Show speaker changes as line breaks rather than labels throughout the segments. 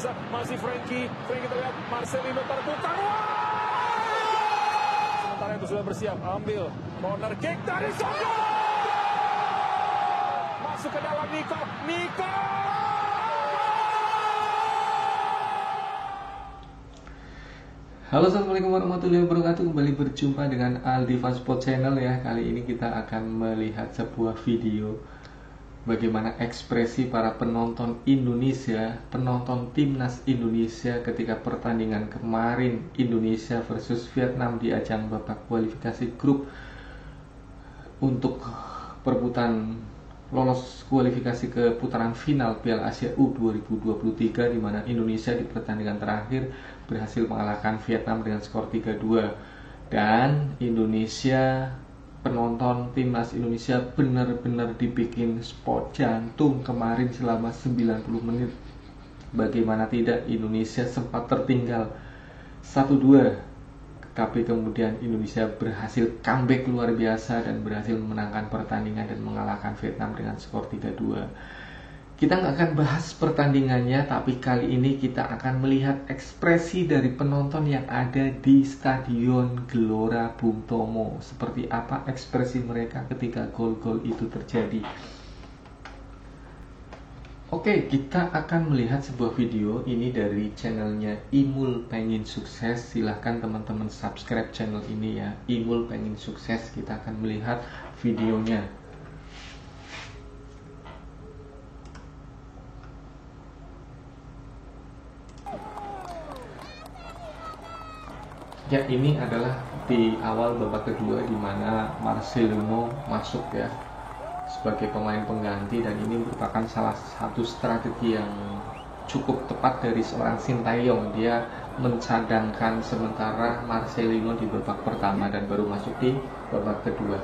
tersisa. Masih Frankie terlihat Marcelino terbuka. Sementara itu sudah bersiap ambil corner kick dari Soko. Masuk ke dalam Nico.
Halo, assalamualaikum warahmatullahi wabarakatuh. Kembali berjumpa dengan Aldi Sport Channel ya. Kali ini kita akan melihat sebuah video bagaimana ekspresi para penonton Indonesia, penonton timnas Indonesia ketika pertandingan kemarin Indonesia versus Vietnam di ajang babak kualifikasi grup untuk perebutan lolos kualifikasi ke putaran final Piala Asia U2023, di mana Indonesia di pertandingan terakhir berhasil mengalahkan Vietnam dengan skor 3-2. Dan Indonesia, penonton timnas Indonesia benar-benar dibikin sport jantung kemarin selama 90 menit. Bagaimana tidak, Indonesia sempat tertinggal 1-2, tapi kemudian Indonesia berhasil comeback luar biasa dan berhasil memenangkan pertandingan dan mengalahkan Vietnam dengan skor 3-2. Kita nggak akan bahas pertandingannya, tapi kali ini kita akan melihat ekspresi dari penonton yang ada di Stadion Gelora Bung Tomo. Seperti apa ekspresi mereka ketika gol-gol itu terjadi. Oke, kita akan melihat sebuah video ini dari channelnya Imul Pengen Sukses. Silahkan teman-teman subscribe channel ini ya, Imul Pengen Sukses. Kita akan melihat videonya. Ya, ini adalah di awal babak kedua di mana Marcelino masuk ya sebagai pemain pengganti, dan ini merupakan salah satu strategi yang cukup tepat dari seorang Sintayong. Dia mencadangkan sementara Marcelino di babak pertama dan baru masuk di babak kedua.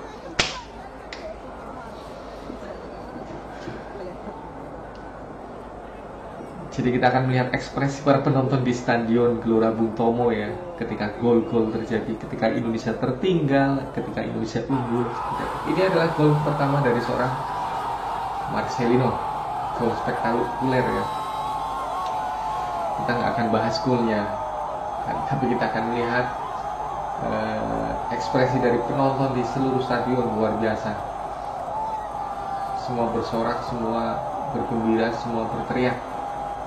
Jadi kita akan melihat ekspresi para penonton di Stadion Gelora Bung Tomo ya, ketika gol-gol terjadi, ketika Indonesia tertinggal, ketika Indonesia unggul. Ini adalah gol pertama dari seorang Marcelino, gol spektakuler ya. Kita nggak akan bahas golnya, tapi kita akan melihat ekspresi dari penonton di seluruh stadion luar biasa. Semua bersorak, semua bergembira, semua berteriak,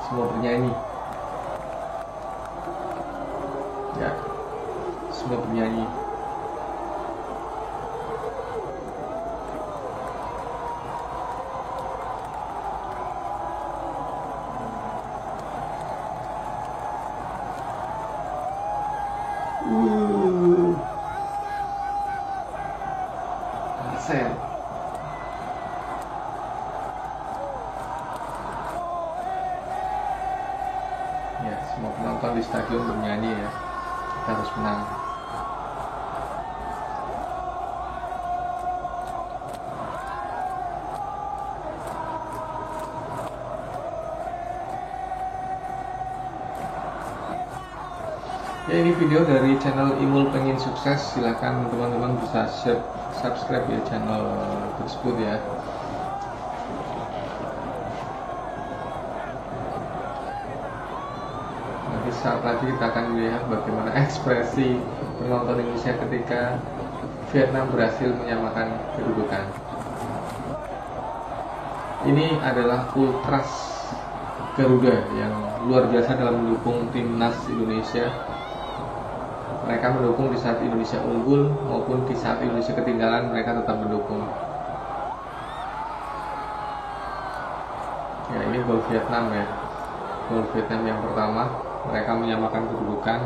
semua bernyanyi ya, semua bernyanyi. Marcel. Ya, semua penonton di stadion bernyanyi ya, kita harus menang. Ya, ini video dari channel Imul Pengen Sukses. Silahkan teman-teman bisa subscribe ya channel tersebut ya. Saat lagi kita akan melihat bagaimana ekspresi penonton Indonesia ketika Vietnam berhasil menyamakan kedudukan. Ini adalah ultras Garuda yang luar biasa dalam mendukung timnas Indonesia. Mereka mendukung di saat Indonesia unggul maupun di saat Indonesia ketinggalan, mereka tetap mendukung. Ya, ini gol Vietnam ya, gol Vietnam yang pertama. Mereka menyamakan kedudukan,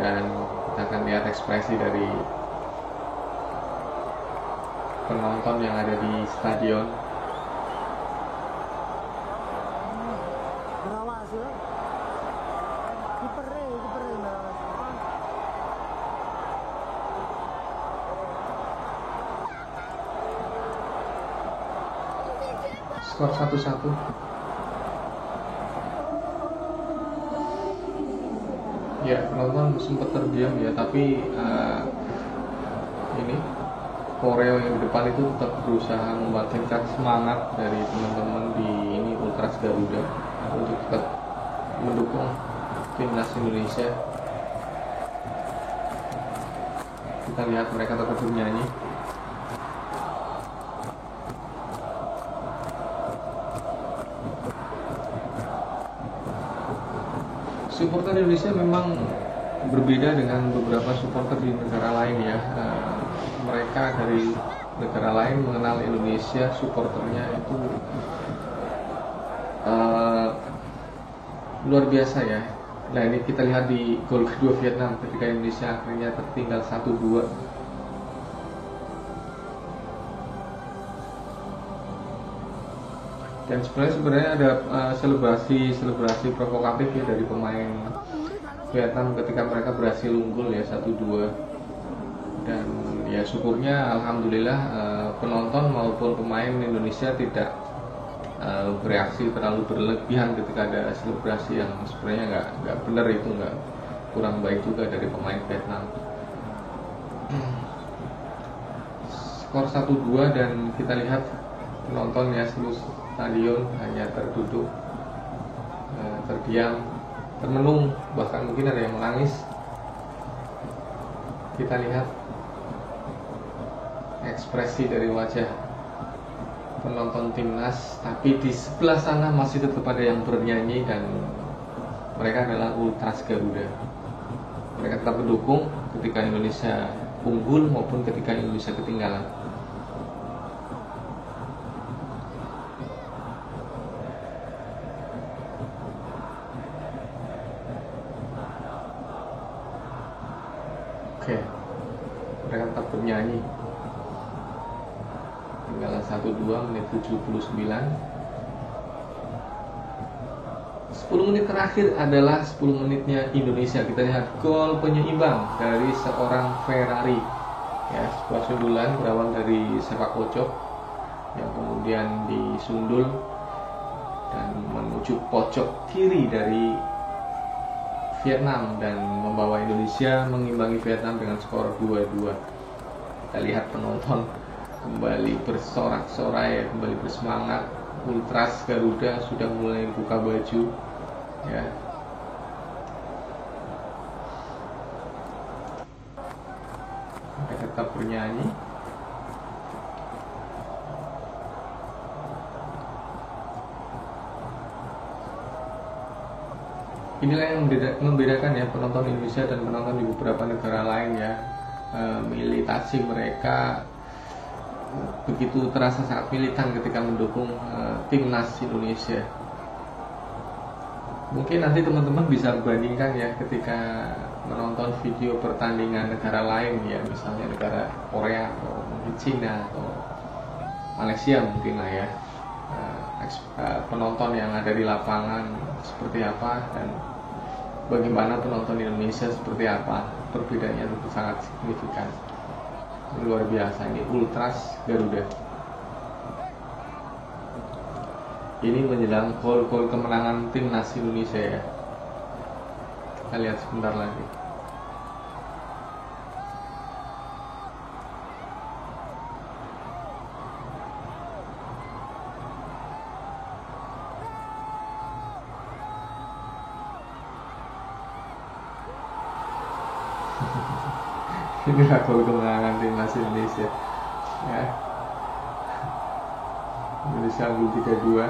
dan kita akan lihat ekspresi dari penonton yang ada di stadion. Skor 1-1. Ya, penonton sempat terdiam ya, tapi ini koreo yang di depan itu tetap berusaha membangkitkan semangat dari teman-teman di ini Ultras Garuda untuk tetap mendukung timnas Indonesia. Kita lihat mereka tetap bernyanyi. Supporter Indonesia memang berbeda dengan beberapa supporter di negara lain ya. Mereka dari negara lain mengenal Indonesia, supporternya itu luar biasa ya. Nah ini kita lihat di gol kedua Vietnam ketika Indonesia akhirnya tertinggal 1-2. Dan sebenarnya ada selebrasi provokatif ya dari pemain Vietnam ketika mereka berhasil unggul ya 1-2. Dan ya syukurnya alhamdulillah penonton maupun pemain Indonesia tidak bereaksi terlalu berlebihan ketika ada selebrasi yang sebenarnya nggak benar, itu nggak, kurang baik juga dari pemain Vietnam. Skor 1-2 dan kita lihat penontonnya seluruh stadion hanya terduduk, terdiam, termenung, bahkan mungkin ada yang menangis. Kita lihat ekspresi dari wajah penonton timnas, tapi di sebelah sana masih tetap ada yang bernyanyi dan mereka adalah Ultras Garuda. Mereka tetap mendukung ketika Indonesia unggul maupun ketika Indonesia ketinggalan. Oke, mereka tetap bernyanyi. Tinggalan 1-2 menit 79. 10 menit terakhir adalah 10 menitnya Indonesia. Kita lihat gol penyeimbang dari seorang Ferrari ya, sebuah sundulan berawal dari sepak pojok yang kemudian disundul dan menuju pojok kiri dari Vietnam dan membawa Indonesia mengimbangi Vietnam dengan skor 2-2. Kita lihat penonton kembali bersorak-sorai, kembali bersemangat. Ultras Garuda sudah mulai buka baju ya. Mereka tetap bernyanyi. Inilah yang membedakan ya penonton Indonesia dan penonton di beberapa negara lain ya. Militasi mereka begitu terasa sangat militan ketika mendukung timnas Indonesia. Mungkin nanti teman-teman bisa bandingkan ya ketika menonton video pertandingan negara lain ya, misalnya negara Korea atau mungkin Cina atau Malaysia mungkin lah ya. Penonton yang ada di lapangan seperti apa dan bagaimana penonton Indonesia seperti apa, perbedaannya tentu sangat signifikan. Luar biasa, ini Ultras Garuda. Ini menjelang gol kemenangan timnas Indonesia ya. Kita lihat sebentar lagi. Inilah gol kemenangan timnas Indonesia ya. Indonesia unggul 3-2,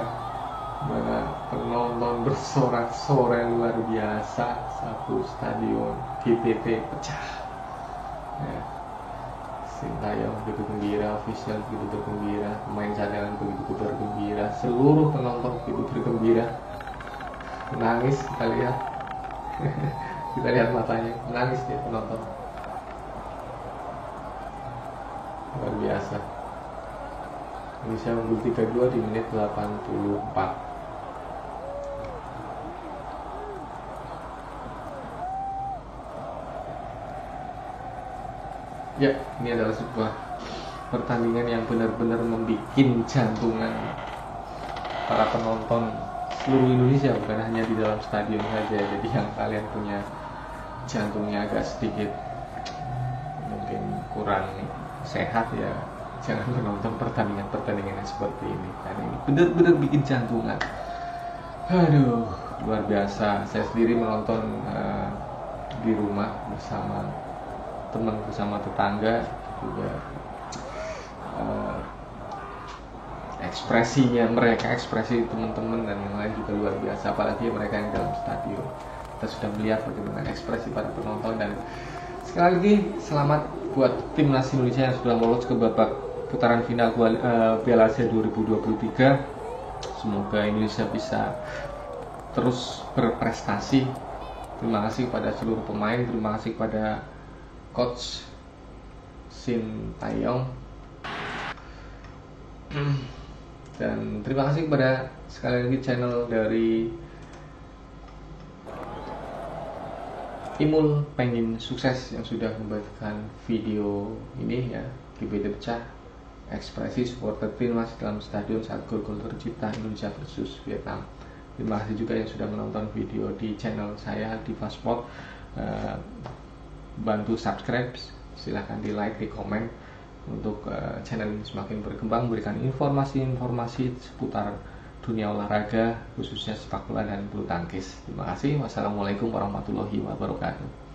mana penonton bersorak-sorai luar biasa, satu stadion GBT pecah ya. Sintayong begitu gembira, official begitu bergembira, pemain cadangan begitu bergembira, seluruh penonton begitu bergembira. Menangis kita lihat. Kita lihat matanya, menangis dia penonton. Luar biasa. Indonesia unggul 3-2 di menit 84. Ya, ini adalah sebuah pertandingan yang benar-benar membuat jantungan para penonton seluruh Indonesia, bukan hanya di dalam stadion saja. Jadi yang kalian punya jantungnya agak sedikit mungkin kurang sehat ya, jangan menonton pertandingan yang seperti ini, karena ini benar-benar bikin jantungan. Aduh. luar biasa. Saya sendiri menonton di rumah bersama teman, bersama tetangga juga. Ekspresinya mereka, ekspresi teman-teman dan yang lain juga luar biasa, apalagi mereka yang dalam stadion. Kita sudah melihat bagaimana ekspresi para penonton, dan sekali lagi selamat buat timnas Indonesia yang sudah lolos ke babak putaran final Piala Asia 2023. Semoga Indonesia bisa terus berprestasi. Terima kasih kepada seluruh pemain, terima kasih kepada coach Shin Taeyong, dan terima kasih kepada sekali lagi channel dari Imul Pengen Sukses yang sudah membagikan video ini ya, GBT pecah, ekspresi supporter timnas dalam stadion saat gol-gol tercipta Indonesia versus Vietnam. Terima kasih juga yang sudah menonton video di channel saya Diva Sport. Bantu subscribe, silahkan di like, di komen untuk channel ini semakin berkembang, memberikan informasi-informasi seputar dunia olahraga, khususnya sepak bola dan bulu tangkis. Terima kasih. Wassalamualaikum warahmatullahi wabarakatuh.